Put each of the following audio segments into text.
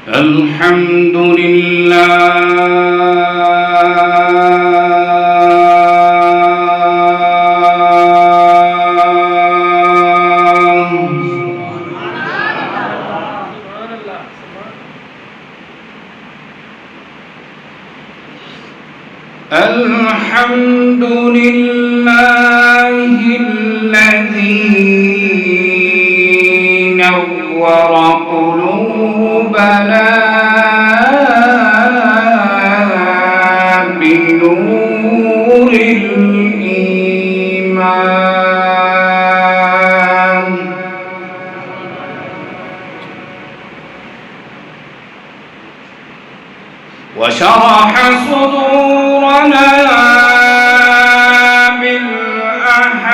الحمد لله الحمد لله الذي نور قلوبنا بنور الإيمان وشرح صدورنا بالأحاديث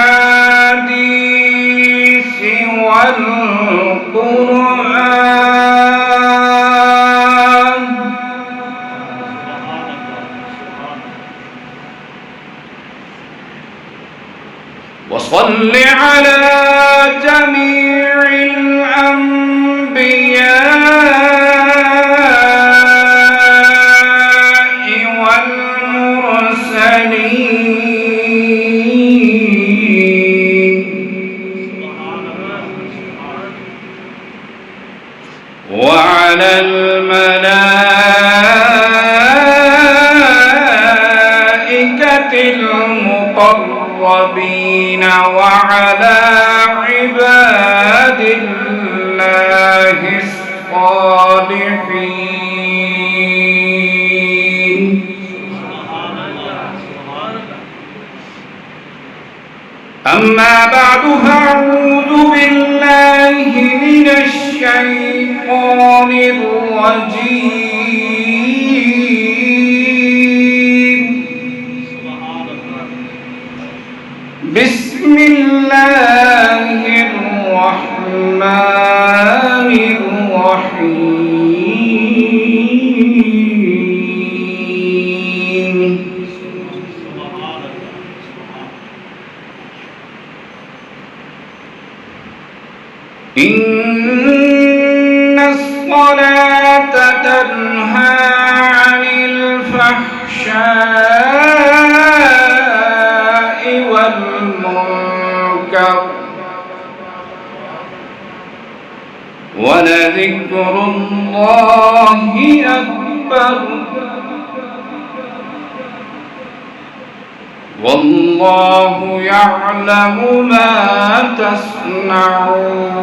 والقرآن وصل على جميع الأنبياء والمرسلين وعلى الملائكة المقربين وعلى عباد الله الصالحين أما بعد فأعوذ بالله من الشيطان الرجيم بسم الله الرحمن الرحيم إن الصلاة تنهى عن الفحشاء والمنكر ولذكر الله أكبر والله يعلم ما تصنعون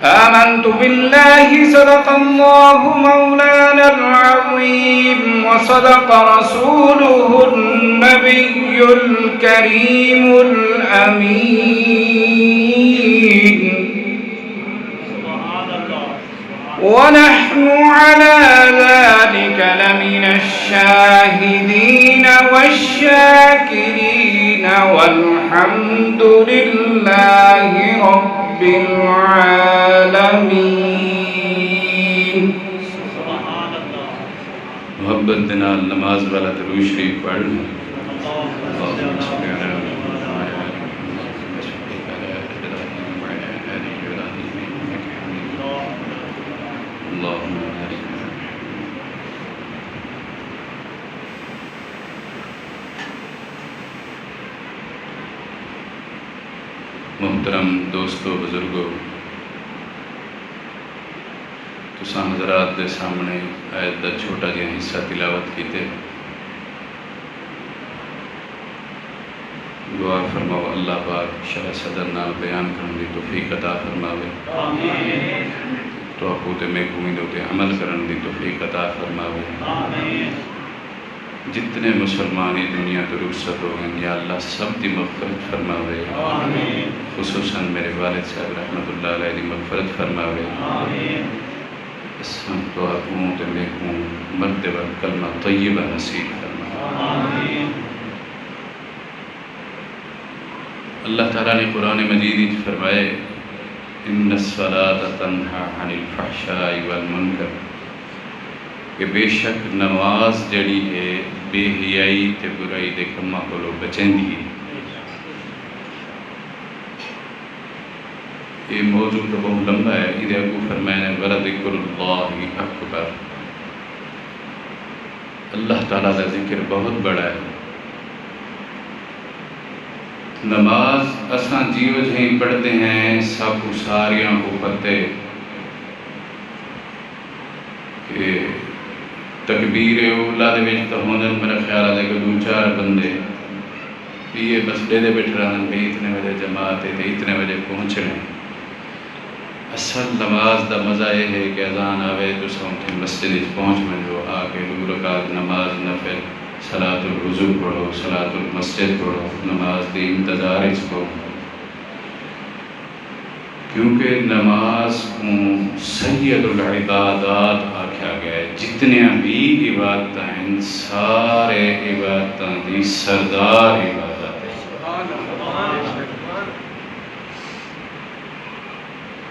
آمنت بالله صدق الله مولانا العظيم وصدق رسوله النبي الكريم الأمين ونحن على ذلك لمن الشاهدين والشاكرين والحمد لله رب العالمين محبت دنا نماز والا درود شریف پڑھ محترم دوستو بزرگو تساں حضرات دے سامنے آیت دا چھوٹا جہا حصہ تلاوت کیتے دعا فرماو اللہ پاک شرح صدر نال بیان کرن دی توفیق عطا فرماوے تو اپوتے میں امید ہوتے عمل کرن دی توفیق عطا فرماوے جتنے مسلمانی دنیا تو رخصت ہو گئے یا اللہ سب دی مغفرت فرماوے خصوصاً میرے والد صاحب رحمت اللہ علیہ دی مغفرت فرماوے اسم تو اپوں تے میں مرتبہ کلمہ طیبہ نصیب فرماوے اللہ تعالیٰ نے قرآن مجید فرمائے ان الصلاۃ تنہا عن الفحشاء والمنکر کہ بے شک نماز جڑی ہے بے حیائی تے برائی دے کماں کولوں بچیں دی یہ موضوع تو بہت لمبا ہے، ادھر ابو فرمائے وَلَذِكْرُ اللَّهِ اکبر، اللہ تعالیٰ کا ذکر بہت بڑا ہے۔ نماز اساں جیو جہیں پڑھتے ہیں سب کو ساریاں کو پتے کہ تکبیر اولا دے وچ تو ہوندن میرا خیال ہے کہ دو چار بندے یہ بس دے بیٹھ رہے ہیں بھی اتنے بجے جماعت ہے اتنے بجے پہنچ رہے ہیں۔ اصل نماز دا مزہ یہ ہے کہ اذان آوے تو سمجھے مسجد پہنچ منجو آ کے 2 رکعت نماز نفل صلاۃ الوضو پڑھو، صلاۃ المسجد پڑھو، نماز دی انتظار اس کو، کیونکہ نماز کو سید العبادات آکھا گیا ہے۔ جتنے بھی عبادت ہیں سارے عبادتاں دی سردار عبادت ہے۔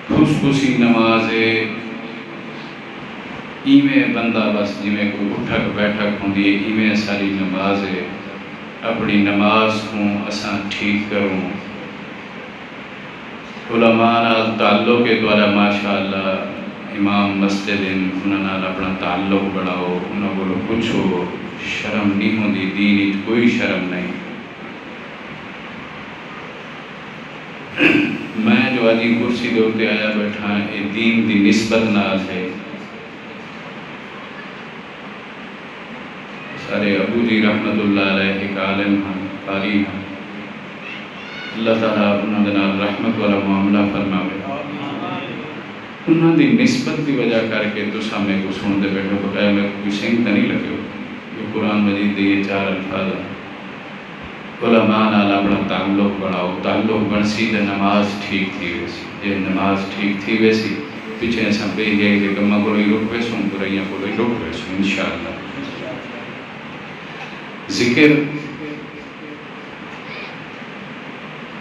خصوصی نماز ایویں بندہ بس جویں کوئی اٹھک بیٹھک ہوندی ہے ایویں ساری نماز ہے۔ اپنی نماز کو اساں ٹھیک کروں، علماء نال تعلق کے دوارا ماشاءاللہ امام مسجد انہاں نال اپنا تعلق بڑھاؤ، انہاں کو پوچھو، شرم نہیں ہوندی، دین وچ کوئی شرم نہیں۔ میں جو آجی کرسی دے اوتے آیا بیٹھا ہاں یہ دین دی نسبت نال ہے۔ سارے ابو جی رحمت اللہ علیہ ایک عالم ہیں، قاری ہیں، اللہ تعالیٰ انہوں نے رحمت والا معاملہ فرماوے۔ انہوں نے نسبت دی وجہ کر کے تو سامنے کو سنتے بیٹھو تو کہا میں کوئی سنگ تو نہیں لگے ہو، یہ قرآن مجید دے یہ 4 الفاظ ہیں۔ علماء نال اپنا تعلق بڑھاؤ، تعلق بڑھسی تو نماز ٹھیک تھی ویسی، جے نماز ٹھیک تھی ویسی پیچھے ایسا بے گئے کہ کمہ کو لئی رک ویسوں برائیاں کو لئی رک ویسوں انشاءاللہ۔ ذکر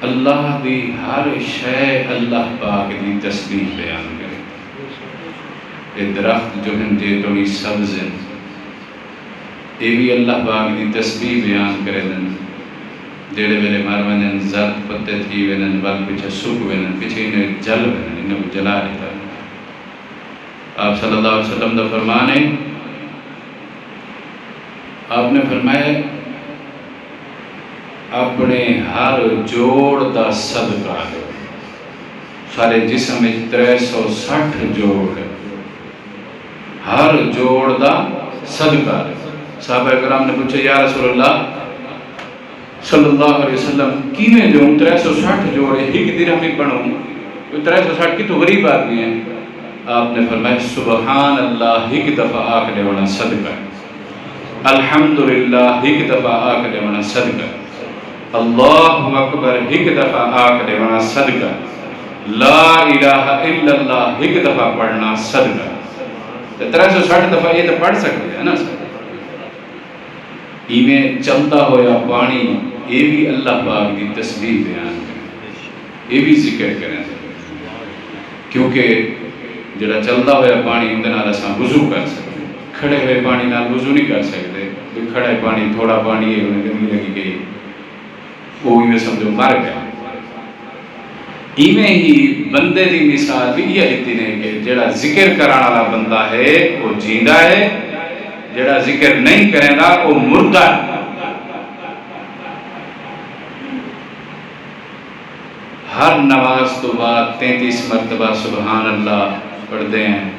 اللہ دی ہر شے اللہ پاک دی تسبیح بیان کرے۔ یہ درخت جو ہیں جے توڑی سبز ہیں یہ بھی اللہ پاک دی تسبیح بیان کرے دن، جیڑے ویلے مار ونجن زرد پتے تھی ونجن بل پیچھے سکھ ونجن پیچھے انہیں جل ونجن انہیں کو جلا لیتا۔ آپ صلی اللہ علیہ وسلم دا فرمانے آپ نے فرمایا اپنے ہر جوڑ دا صدقہ دو، سارے جسم میں 360 جوڑ، ہر جوڑ دا صدقہ دو۔ صحابہ کرام نے پوچھا یا رسول اللہ صلی اللہ علیہ وسلم کیویں دوں 360 جوڑے ایک درہم ہی پڑھوں، 360 کی تو غریب آدمی ہیں۔ آپ نے فرمایا سبحان اللہ ایک دفعہ آکھنے والا صدقہ، الحمدللہ ایک دفعہ آکھنے والا صدقہ، اللہ اکبر ایک دفعہ آکھنے والا صدقہ، لا الہ الا اللہ ایک دفعہ پڑھنا صدقہ۔ 360 دفعہ یہ تو پڑھ سکتے ہیں نا سر۔ ایویں چلتا ہویا پانی یہ بھی اللہ پاک دی تسبیح بیان کریں، یہ بھی ذکر کریں، کیونکہ جڑا چلتا ہویا پانی اندر نال اساں وضو کر سکتے، کھڑے ہوئے پانی نال وضو نہیں کر سکتے، کھڑے پانی تھوڑا پانی ہے انہیں گرمی لگی گئی وہ ایویں سمجھو مر گیا۔ ایویں ہی بندے دی مثال بھی یہ دیتی نے کہ جڑا ذکر کرانا والا بندہ ہے وہ جیندہ ہے، جڑا ذکر نہیں کرے گا وہ مردہ ہے۔ ہر نماز تو بعد 33 مرتبہ سبحان اللہ پڑھتے ہیں،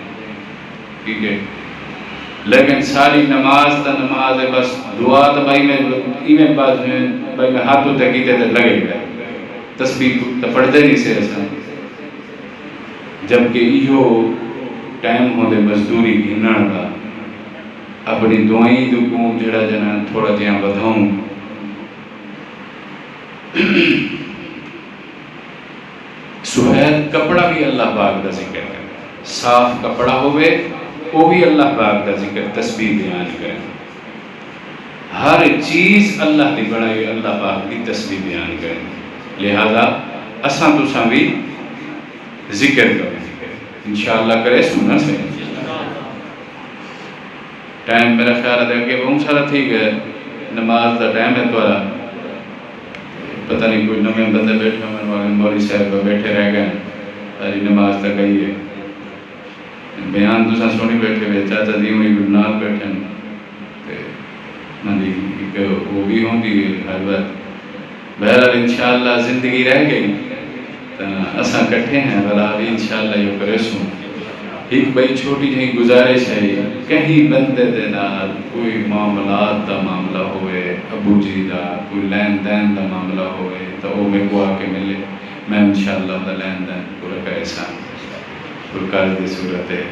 ٹھیک ہے، لیکن ساری نماز تا نماز ہے بس دعا تو بھائی میں ایویں بعد بھائی میں ہاتھوں تکیتے تے لگے گئے، تسبیح تو پڑھتے نہیں سے ایسا، جبکہ ایہو ٹائم ہوندے مزدوری گھنن دا، اپنی دعائیں جو کو جڑا جنا تھوڑا جہاں بدھاؤں۔ سفید کپڑا بھی اللہ پاک دا ذکر ہے، صاف کپڑا ہوئے وہ بھی اللہ پاک دا ذکر تسبیح بیان کرے۔ ہر چیز اللہ دی بڑائی اللہ پاک دی تسبیح بیان کرے، لہذا اساں تساں بھی ذکر کریں انشاءاللہ کرے سننا سے۔ ٹائم میرا خیال ہے کہ بہت سارا تھی گئے، نماز دا ٹائم ہے توارا، پتہ نہیں کوئی نویں بندے بیٹھے ہوئے مولوی صاحب بیٹھے رہ گئے، ساری نماز تک گئی ہے بیان تساں سنی بیٹھے ہوئے چاچا جی ہوئی نال بیٹھے ایک وہ بھی ہوں گی ہر وقت بہرحال انشاءاللہ زندگی رہ گئی تو اساں کٹھے ہیں بلا بھی انشاءاللہ یہ کرے سوں ایک بڑی چھوٹی جہی گزارش ہے کہیں بندے دے نال کوئی معاملات دا معاملہ ہوئے ابو جی دا کوئی لین دین دا معاملہ ہوئے تو وہ میرے کو آ کے ملے میں انشاءاللہ دا لین دین پورا کا احسان پرکار دی صورت ہے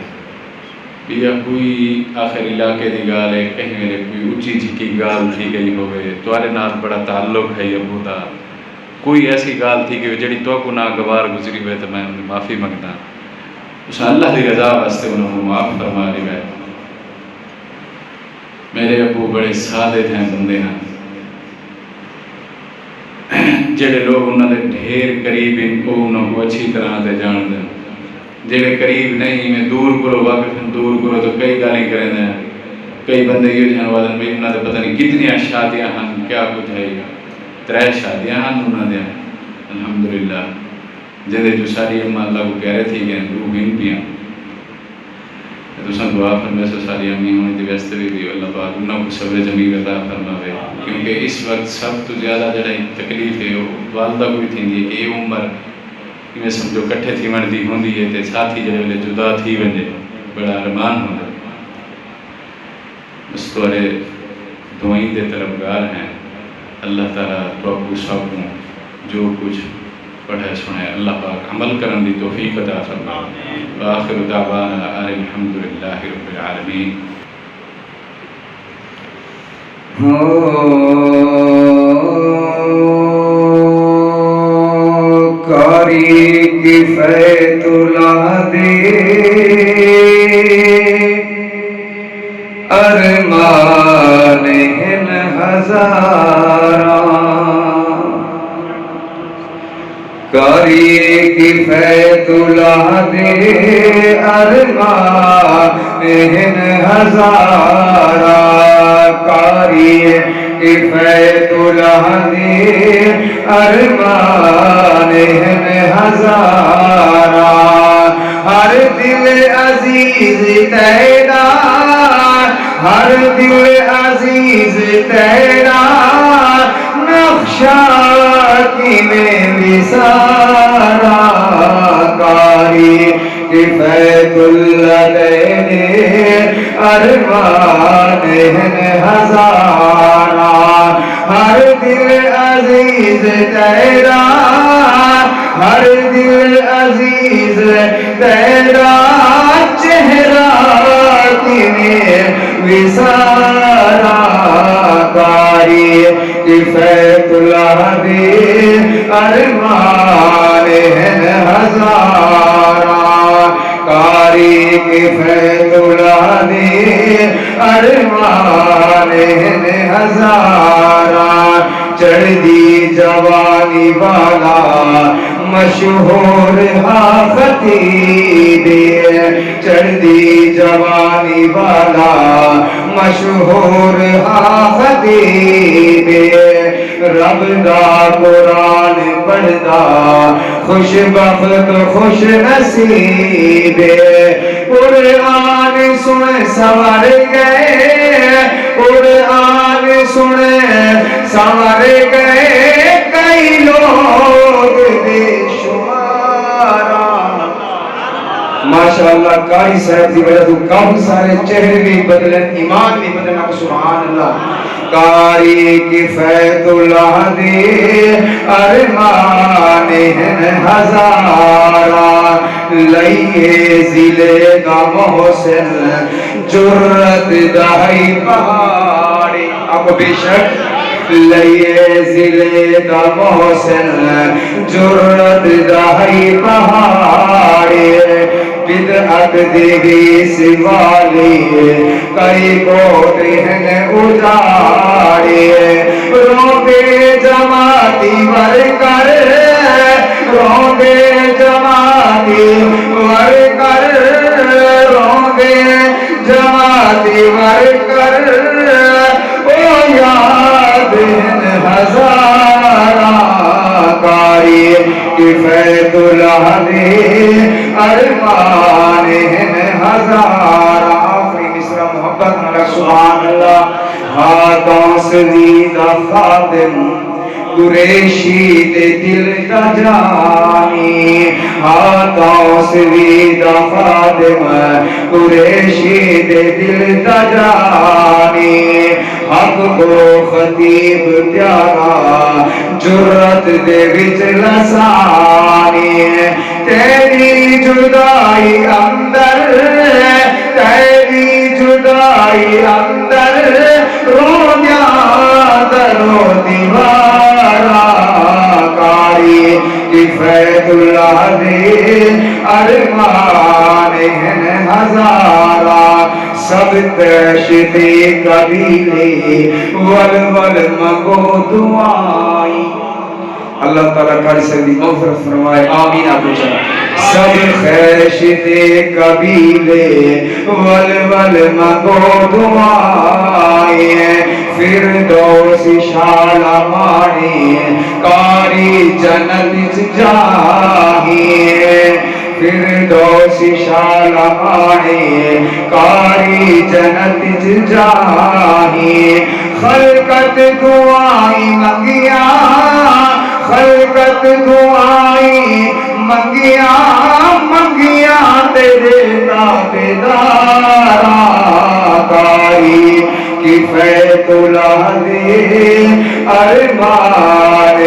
یا کوئی آخر علاقے دی گال ہے کہیں میرے کوئی اچھی جھکی گال تھی گئی ہوئے توارے نال بڑا تعلق ہے ابو دا کوئی ایسی گال تھی کہ جڑی تو کو ناگوار گزری ہوئے تو میں انہیں معافی منگتا اس اللہ دی رضا واسطے انہوں نے معاف فرما دی گئے میرے ابو بڑے سادے ہیں بندے ہیں جڑے لوگ انہوں نے ڈھیر قریب انہوں کو اچھی طرح سے جان دیں جڑے قریب نہیں میں دور کرو واقف دور کرو تو کئی گالیں کریں دیں کئی بندے یہ جہاں وادن بھئی انہوں نے پتہ نہیں کتنی شادیاں ہن کیا کچھ ہے 3 شادیاں ہن انہوں نے الحمدللہ جدے جو ساری اماں اللہ کو کہہ رہے تھی کہ روح ان پیاں تو سن دعا فرمائے سے ساری امی ہونے دی ویستے بھی اللہ پاک انہوں کو صبر جمیل عطا فرماوے کیونکہ اس وقت سب تو زیادہ جڑا تکلیف ہے والدہ کوئی تھی ہے کہ یہ عمر میں سمجھو کٹھے تھی وندی ہوندی ہے تے ساتھی جڑے جدا تھی ونجے بڑا ارمان ہوندا اس طورے دعائیں دے طرفگار ہیں اللہ تعالیٰ تو کو سب کو جو کچھ پڑھے سنے اللہ پاک عمل کرن دی توفیق عطا فرمائے وآخر دعوانا ان الحمدللہ رب العالمین کاری کفایت اللہ دے ارمان ہن ہزاراں کاری کفایت اللہ دے ارمان ہن ہزاراں کاری کفایت اللہ دے ارمان ہن ہزاراں ہر دل عزیز تیرا ہر دل عزیز تیرا نقشہ کی میں وسارا کاری کفایت اللہ دے ارمان ہن ہزاراں ہر دل عزیز تیرا ہر دل عزیز تیرا چہرہ تیرے وسارا کاری کفایت اللہ دے ارمان ہن ہزاراں کاری کفایت اللہ دے ارمان ہن ہزاراں چڑھ دی جوانی والا مشہور ہاں خطیب چڑھ دی جوانی والا مشہور ہاں خطیب رب دا قرآن پڑھدا خوش بخت خوش نصیب قرآن سن سنور گئے قرآن سن سنور گئے کئی لوگ بے شمارا ماشاءاللہ قاری صاحب دی وجہ تو کافی سارے چہرے بھی بدلن ایمان بھی بدلنا سبحان اللہ کاری کفایت اللہ دے ارمان ہن ہزاراں لئیے ضلع دا محسن جرت دہائی پہاڑی آپ بے شک لئیے ضلع دا محسن جرت دہائی پہاڑی بدعت دیگی سوالی کئی کوٹ ہن اجاڑی روبے جماعتی ور کر روبے جماعتی ور کر روبے جماعتی ور کر او یاد ہن ہزاراں کاری کفایت الہدی ارمان ہزار آخری مصرع محبت نہ سبحان اللہ ہاتھوں سے دیدہ خادم قریشی دے دل کا جانی ہاتھوں سے دیدہ خادم قریشی دے دل کا جانی حق کو خطیب پیارا جرت دے وچ لسانی تیری جدائی اندر تیری جدائی اندر رو دیا درو دیوارا کاری کفایت اللہ دے ارمان ہزارا سب تشتے قبیلے ول ول مگو دعائی اللہ تعالیٰ کر سکتی مغفرت فرمائے آمین آپ چلا سب خیشتے قبیلے ول ول مگو دعائے فردوس شالا مانی کاری جنت جاہیے فردوس شالا مانی کاری جنت جاہیے خلقت دعائی منگیا خلقت دعائی منگیا منگیا تیرے تابدارا کاری کفایت الہدی ارمان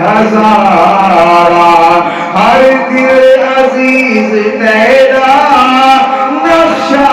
ہزارا ہر دل عزیز تیرا نقشہ